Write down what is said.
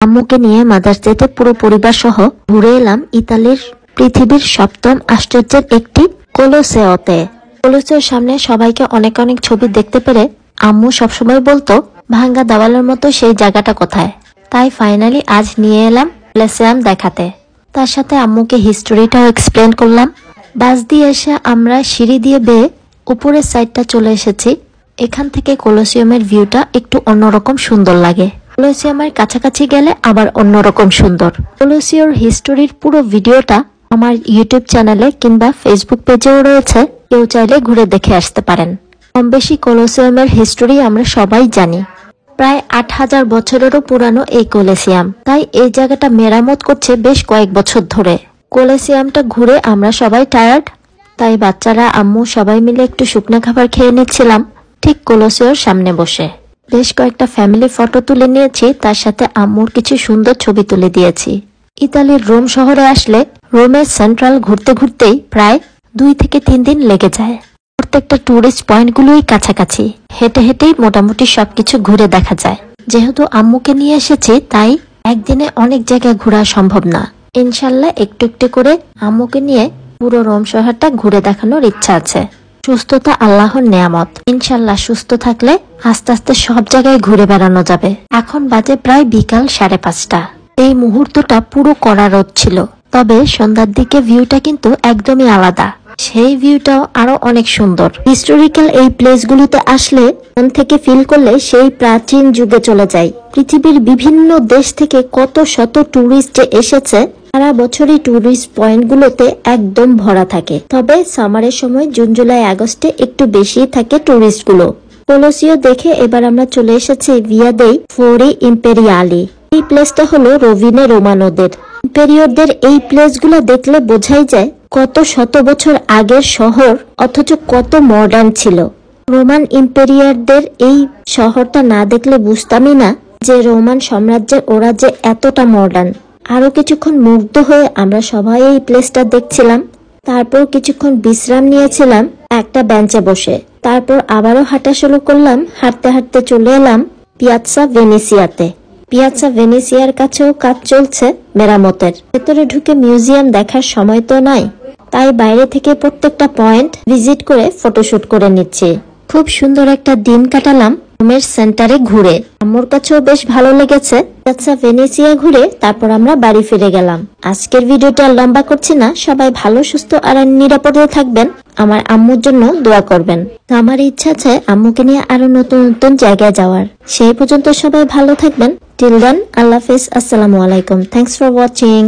আম্মুকে নিয়ে মাদার্স ডেতে পুরো পরিবার সহ ঘুরে এলাম ইতালির পৃথিবীর 7ম আশ্চর্যের একটি কোলোসেওতে। কোলোসেওর সামনে সবাইকে অনেক অনেক ছবি দেখতে পেরে আম্মু সবসময় বলতো ভাঙ্গা দেওয়ালের মতো সেই জায়গাটা কোথায়। তাই ফাইনালি আজ নিয়ে এলাম কোলোসেয়াম দেখাতে। তার সাথে আম্মুকে হিস্টোরিটাও এক্সপ্লেন করলাম। বাস দিয়ে এসে আমরা সিঁড়ি দিয়ে বেয়ে উপরের সাইডটা চলে এসেছি। এখান থেকে কোলোসিয়ামের ভিউটা একটু অন্যরকম সুন্দর লাগে। কোলোসিয়ামের কাছাকাছি গেলে আবার অন্যরকম সুন্দর। কোলোসিয়ার হিস্টোরির পুরো ভিডিওটা আমার ইউটিউব চ্যানেলে কিংবা ফেসবুক পেজেও রয়েছে, কেউ চাইলে ঘুরে দেখে আসতে পারেন। কম বেশি কোলোসিয়ামের হিস্টোরি আমরা সবাই জানি। প্রায় 8000 বছরেরও পুরানো এই কোলোসিয়াম, তাই এই জায়গাটা মেরামত করছে বেশ কয়েক বছর ধরে। কোলোসিয়ামটা ঘুরে আমরা সবাই টায়ার্ড, তাই বাচ্চারা আম্মু সবাই মিলে একটু শুকনো খাবার খেয়ে নিচ্ছিলাম ঠিক কোলোসিয়ার সামনে বসে। বেশ কয়েকটা ফ্যামিলি ফটো তুলে নিয়েছি, তার সাথে আম্মুর কিছু সুন্দর ছবি তুলে দিয়েছি। ইতালির রোম শহরে আসলে রোমের সেন্ট্রাল ঘুরতে ঘুরতেই প্রায় 2 থেকে 3 দিন লেগে যায়। প্রত্যেকটা টুরিস্ট পয়েন্টগুলোই কাছাকাছি, হেঁটে হেঁটেই মোটামুটি সবকিছু ঘুরে দেখা যায়। যেহেতু আম্মুকে নিয়ে এসেছি তাই একদিনে অনেক জায়গায় ঘোরা সম্ভব না। ইনশাল্লাহ একটু একটু করে আম্মুকে নিয়ে পুরো রোম শহরটা ঘুরে দেখানোর ইচ্ছা আছে। সুস্থতা আল্লাহর নেয়ামত, ইনশাল্লাহ সুস্থ থাকলে আস্তে আস্তে সব জায়গায় ঘুরে বেড়ানো যাবে। এখন বাজে প্রায় বিকাল 5:30। এই মুহূর্তটা পুরো কড়া রোদ ছিল, তবে সন্ধ্যার দিকে ভিউটা কিন্তু একদমই আলাদা। সেই ভিউটাও আরো অনেক সুন্দর। হিস্টোরিক্যাল এই প্লেসগুলোতে আসলে মন থেকে ফিল করলে সেই প্রাচীন যুগে চলে যায়। পৃথিবীর বিভিন্ন দেশ থেকে কত শত টুরিস্ট যে এসেছে, সারা বছরই টুরিস্ট পয়েন্টগুলোতে একদম ভরা থাকে। তবে সামারের সময় জুন জুলাই আগস্টে একটু বেশি থাকে টুরিস্টগুলো। কোলোসিও দেখে এবার আমরা চলে এসেছি ভিয়া দেই ফোরি ইম্পেরিয়ালি। এই প্লেসটা হলো রোভিনে রোমানোদের। ইম্পেরিয়রদের এই প্লেসগুলো দেখলে বোঝাই যায় কত শত বছর আগের শহর, অথচ কত মডার্ন ছিল। রোমান ইম্পেরিয়ারদের এই শহরটা না দেখলে বুঝতামই না যে রোমান সাম্রাজ্যের ওরা যে এতটা মডার্ন। আরো কিছুক্ষণ মুগ্ধ হয়ে আমরা সবাই এই প্লেসটা দেখছিলাম। তারপর কিছুক্ষণ বিশ্রাম নিয়েছিলাম একটা বেঞ্চে বসে। তারপর আবারও হাঁটা শুরু করলাম। হাঁটতে হাঁটতে চলে এলাম পিয়াৎজা ভেনিসিয়াতে। পিয়াৎজা ভেনিসিয়ার কাছেও কাজ চলছে মেরামতের। ভেতরে ঢুকে মিউজিয়াম দেখার সময় তো নাই, তাই বাইরে থেকে প্রত্যেকটা পয়েন্ট ভিজিট করে ফটোশুট করে নিচ্ছি। খুব সুন্দর একটা দিন কাটালাম রোমের সেন্টারে ঘুরে। আম্মুর কাছেও বেশ ভালো লেগেছে। পিয়াৎজা ভেনিসিয়া ঘুরে তারপর আমরা বাড়ি ফিরে গেলাম। আজকের ভিডিওটা লম্বা করছি না, সবাই ভালো সুস্থ আর নিরাপদে থাকবেন। আমার আম্মুর জন্য দোয়া করবেন। আমার ইচ্ছা আছে আম্মুকে নিয়ে আরো নতুন নতুন জায়গায় যাওয়ার। সেই পর্যন্ত সবাই ভালো থাকবেন। টিল দেন, আল্লাহ হাফেজ, আসসালামু আলাইকুম। Thanks for watching.